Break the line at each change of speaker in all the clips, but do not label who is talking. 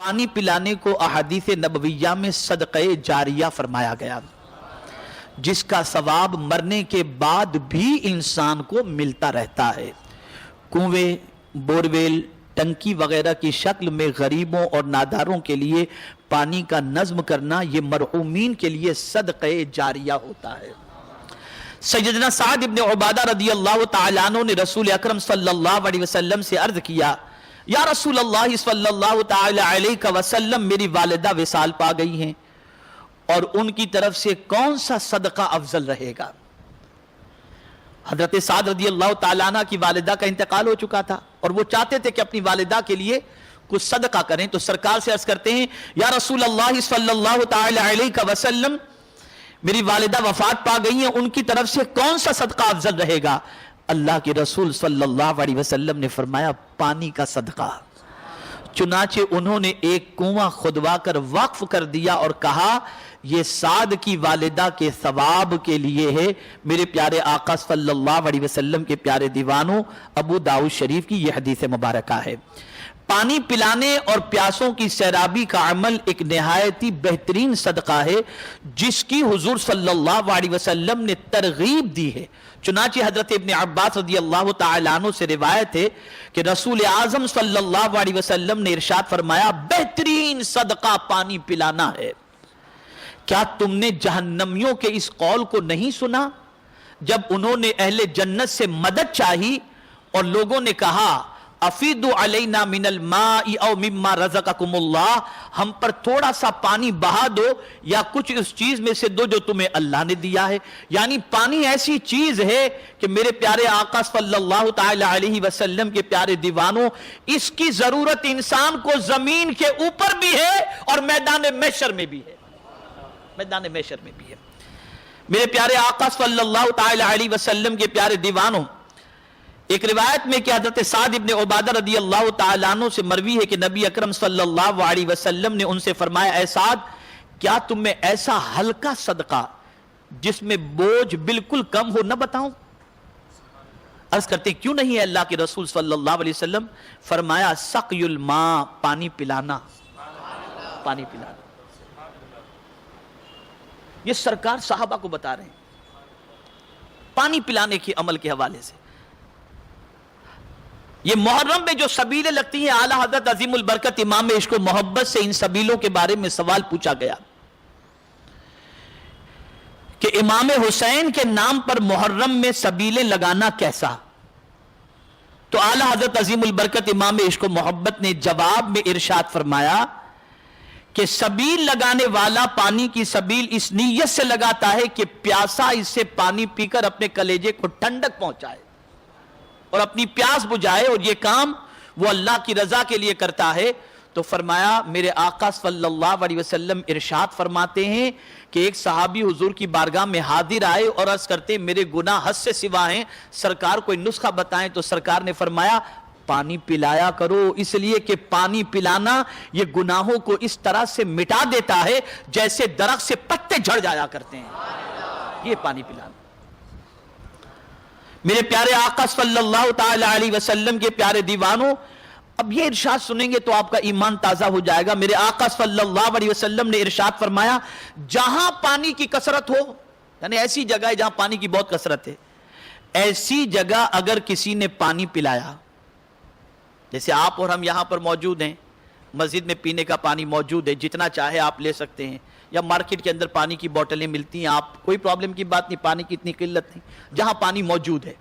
پانی پلانے کو احادیث نبویہ میں صدقہ جاریہ فرمایا گیا، جس کا ثواب مرنے کے بعد بھی انسان کو ملتا رہتا ہے۔ کنویں، بورویل، ٹنکی وغیرہ کی شکل میں غریبوں اور ناداروں کے لیے پانی کا نظم کرنا، یہ مرحومین کے لیے صدقہ جاریہ ہوتا ہے۔ سیدنا سعد ابن عبادہ رضی اللہ تعالیٰ عنہ نے رسول اکرم صلی اللہ علیہ وسلم سے عرض کیا، یا رسول اللہ صلی اللہ تعالیٰ علیہ وسلم، میری والدہ وصال پا گئی ہیں اور ان کی طرف سے کون سا صدقہ افضل رہے گا؟ حضرت سعد رضی اللہ تعالیٰ عنہ کی والدہ کا انتقال ہو چکا تھا اور وہ چاہتے تھے کہ اپنی والدہ کے لیے کچھ صدقہ کریں، تو سرکار سے عرض کرتے ہیں، یا رسول اللہ صلی اللہ تعالیٰ علیہ وسلم، میری والدہ وفات پا گئی ہیں، ان کی طرف سے کون سا صدقہ افضل رہے گا؟ اللہ کے رسول صلی اللہ علیہ وسلم نے فرمایا، پانی کا صدقہ۔ چنانچہ انہوں نے ایک کنواں کھدوا کر وقف کر دیا اور کہا، یہ سعد کی والدہ کے ثواب کے لیے ہے۔ میرے پیارے آقا صلی اللہ علیہ وسلم کے پیارے دیوانوں، ابو داؤد شریف کی یہ حدیث مبارکہ ہے۔ پانی پلانے اور پیاسوں کی سیرابی کا عمل ایک نہایتی بہترین صدقہ ہے، جس کی حضور صلی اللہ علیہ وسلم نے ترغیب دی ہے۔ چنانچہ حضرت ابن عباس رضی اللہ تعالیٰ عنہ سے روایت ہے کہ رسول اعظم صلی اللہ علیہ وسلم نے ارشاد فرمایا، بہترین صدقہ پانی پلانا ہے۔ کیا تم نے جہنمیوں کے اس قول کو نہیں سنا جب انہوں نے اہل جنت سے مدد چاہی اور لوگوں نے کہا، افیدوا علینا من الماء او مما رزقکم اللہ، ہم پر تھوڑا سا پانی بہا دو یا کچھ اس چیز میں سے دو جو تمہیں اللہ نے دیا ہے۔ یعنی پانی ایسی چیز ہے کہ میرے پیارے آقا صلی اللہ تعالی علیہ وسلم کے پیارے دیوانوں، اس کی ضرورت انسان کو زمین کے اوپر بھی ہے اور میدان محشر میں بھی ہے، میدان محشر میں بھی ہے۔ میرے پیارے آقا صلی اللہ تعالی علیہ وسلم کے پیارے دیوانوں، ایک روایت میں کہ حضرت سعد ابن عبادہ رضی اللہ تعالیٰ عنہ سے مروی ہے کہ نبی اکرم صلی اللہ علیہ وسلم نے ان سے فرمایا، اے سعد، کیا تم میں ایسا ہلکا صدقہ جس میں بوجھ بالکل کم ہو نہ بتاؤں؟ عرض کرتے کیوں نہیں ہے اللہ کے رسول صلی اللہ علیہ وسلم؟ فرمایا، سقی الماء، پانی پلانا، پانی پلانا۔ یہ سرکار صحابہ کو بتا رہے ہیں پانی پلانے کے عمل کے حوالے سے۔ یہ محرم میں جو سبیلیں لگتی ہیں، اعلیٰ حضرت عظیم البرکت امام عشق و محبت سے ان سبیلوں کے بارے میں سوال پوچھا گیا کہ امام حسین کے نام پر محرم میں سبیلیں لگانا کیسا؟ تو اعلیٰ حضرت عظیم البرکت امام عشق و محبت نے جواب میں ارشاد فرمایا کہ سبیل لگانے والا پانی کی سبیل اس نیت سے لگاتا ہے کہ پیاسا اس سے پانی پی کر اپنے کلیجے کو ٹھنڈک پہنچائے اور اپنی پیاس بجھائے، اور یہ کام وہ اللہ کی رضا کے لیے کرتا ہے۔ تو فرمایا، میرے آقا صلی اللہ علیہ وسلم ارشاد فرماتے ہیں کہ ایک صحابی حضور کی بارگاہ میں حاضر آئے اور عرض کرتے، میرے گناہ حد سے سوا ہیں، سرکار کوئی نسخہ بتائیں۔ تو سرکار نے فرمایا، پانی پلایا کرو، اس لیے کہ پانی پلانا یہ گناہوں کو اس طرح سے مٹا دیتا ہے جیسے درخت سے پتے جھڑ جایا کرتے ہیں۔ یہ پانی پلانا۔ میرے پیارے آقا صلی اللہ تعالی علیہ وسلم کے پیارے دیوانوں، اب یہ ارشاد سنیں گے تو آپ کا ایمان تازہ ہو جائے گا۔ میرے آقا صلی اللہ علیہ وسلم نے ارشاد فرمایا، جہاں پانی کی کثرت ہو، یعنی ایسی جگہ ہے جہاں پانی کی بہت کثرت ہے، ایسی جگہ اگر کسی نے پانی پلایا، جیسے آپ اور ہم یہاں پر موجود ہیں، مسجد میں پینے کا پانی موجود ہے، جتنا چاہے آپ لے سکتے ہیں، یا مارکیٹ کے اندر پانی کی بوتلیں ملتی ہیں، آپ کوئی پرابلم کی بات نہیں، پانی کی اتنی قلت نہیں، جہاں پانی موجود ہے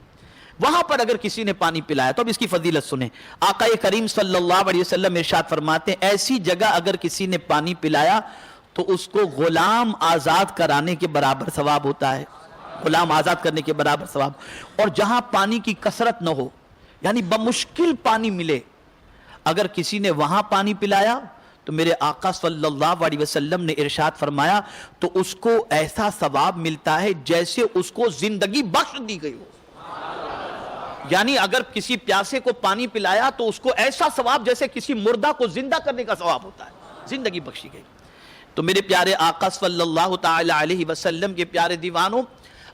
وہاں پر اگر کسی نے پانی پلایا تو اب اس کی فضیلت سنیں۔ آقا کریم صلی اللہ علیہ وسلم ارشاد فرماتے ہیں، ایسی جگہ اگر کسی نے پانی پلایا تو اس کو غلام آزاد کرانے کے برابر ثواب ہوتا ہے، غلام آزاد کرنے کے برابر ثواب۔ اور جہاں پانی کی کثرت نہ ہو، یعنی بمشکل پانی ملے، اگر کسی نے وہاں پانی پلایا تو میرے آقا صلی اللہ علیہ وسلم نے ارشاد فرمایا تو اس کو ایسا ثواب ملتا ہے جیسے اس کو زندگی بخش دی گئی ہو۔ یعنی اگر کسی پیاسے کو پانی پلایا تو اس کو ایسا ثواب جیسے کسی مردہ کو زندہ کرنے کا ثواب ہوتا ہے، زندگی بخشی گئی۔ تو میرے پیارے آقا صلی اللہ تعالی علیہ وسلم کے پیارے دیوانوں،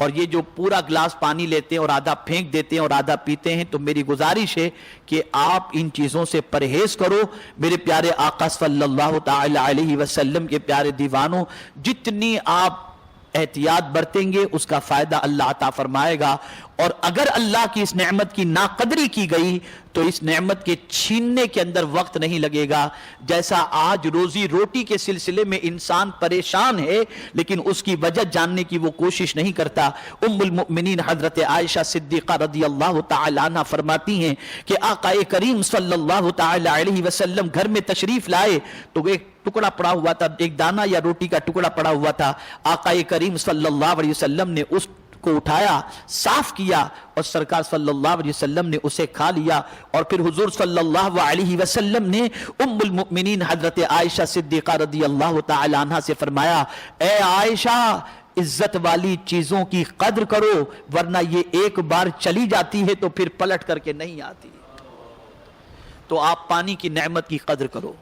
اور یہ جو پورا گلاس پانی لیتے ہیں اور آدھا پھینک دیتے ہیں اور آدھا پیتے ہیں، تو میری گزارش ہے کہ آپ ان چیزوں سے پرہیز کرو۔ میرے پیارے آقا صلی اللہ تعالی علیہ وسلم کے پیارے دیوانوں، جتنی آپ احتیاط برتیں گے اس کا فائدہ اللہ عطا فرمائے گا، اور اگر اللہ کی اس نعمت کی ناقدری کی گئی تو اس نعمت کے چھیننے کے اندر وقت نہیں لگے گا۔ جیسا آج روزی روٹی کے سلسلے میں انسان پریشان ہے لیکن اس کی وجہ جاننے کی وہ کوشش نہیں کرتا۔ ام المؤمنین حضرت عائشہ صدیقہ رضی اللہ تعالی عنہ فرماتی ہیں کہ آقا کریم صلی اللہ تعالی علیہ وسلم گھر میں تشریف لائے تو ایک ٹکڑا پڑا ہوا تھا، ایک دانہ یا روٹی کا ٹکڑا پڑا ہوا تھا۔ آقا کریم صلی اللہ علیہ وسلم نے اس کو اٹھایا، صاف کیا، اور سرکار صلی اللہ علیہ وسلم نے اسے کھا لیا۔ اور پھر حضور صلی اللہ علیہ وسلم نے ام المؤمنین حضرت عائشہ صدیقہ رضی اللہ تعالی عنہ سے فرمایا، اے عائشہ، عزت والی چیزوں کی قدر کرو، ورنہ یہ ایک بار چلی جاتی ہے تو پھر پلٹ کر کے نہیں آتی۔ تو آپ پانی کی نعمت کی قدر کرو۔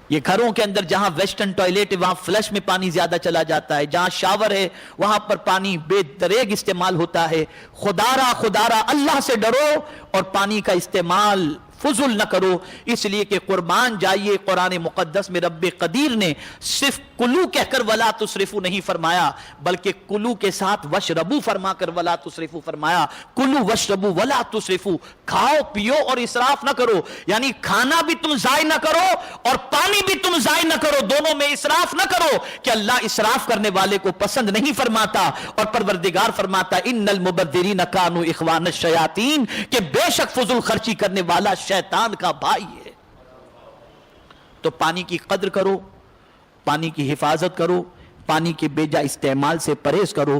یہ گھروں کے اندر جہاں ویسٹرن ٹوائلٹ ہے وہاں فلش میں پانی زیادہ چلا جاتا ہے، جہاں شاور ہے وہاں پر پانی بے دریغ استعمال ہوتا ہے۔ خدارا اللہ سے ڈرو اور پانی کا استعمال فضل نہ کرو، اس لیے کہ قربان جائیے قرآن مقدس میں رب قدیر نے صرف کلو کہہ کر ولا تسرفو نہیں فرمایا، بلکہ کلو کے ساتھ وشربو فرما کر ولا تسرفو فرمایا۔ کلو وشربو ولا تسرفو، کھاؤ پیو اور اسراف نہ کرو، یعنی کھانا بھی تم ضائع نہ کرو اور پانی بھی تم ضائع نہ کرو، دونوں میں اسراف نہ کرو، کہ اللہ اسراف کرنے والے کو پسند نہیں فرماتا۔ اور پروردگار فرماتا ان المبذرین کانوا اخوان الشیاطین، کہ بے شک فضول خرچی کرنے والا شیطان کا بھائی ہے۔ تو پانی کی قدر کرو، پانی کی حفاظت کرو، پانی کے بے جا استعمال سے پرہیز کرو۔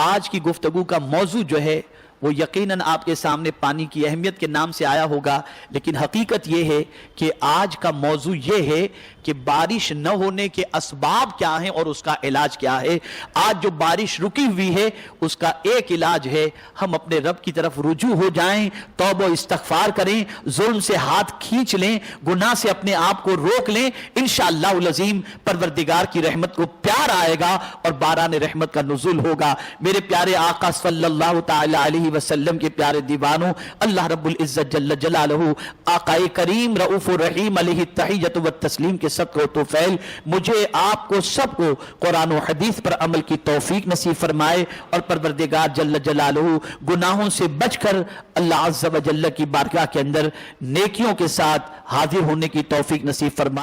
آج کی گفتگو کا موضوع جو ہے وہ یقیناً آپ کے سامنے پانی کی اہمیت کے نام سے آیا ہوگا، لیکن حقیقت یہ ہے کہ آج کا موضوع یہ ہے کہ بارش نہ ہونے کے اسباب کیا ہیں اور اس کا علاج کیا ہے۔ آج جو بارش رکی ہوئی ہے اس کا ایک علاج ہے، ہم اپنے رب کی طرف رجوع ہو جائیں، توبہ و استغفار کریں، ظلم سے ہاتھ کھینچ لیں، گناہ سے اپنے آپ کو روک لیں، انشاءاللہ العظیم پروردگار کی رحمت کو پیار آئے گا اور باران رحمت کا نزول ہوگا۔ میرے پیارے آقا صلی اللہ تعالی علیہ وسلم کے پیارے دیوانوں، اللہ رب العزت جل جلالہ، آقا کریم رؤوف الرحیم علیہ التحیۃ والتسلیم کے صدقہ و توفیل مجھے آپ کو سب کو قرآن و حدیث پر عمل کی توفیق نصیب فرمائے، اور پروردگار جل جلالہ گناہوں سے بچ کر اللہ عز و جل کی بارگاہ کے اندر نیکیوں کے ساتھ حاضر ہونے کی توفیق نصیب فرمائے۔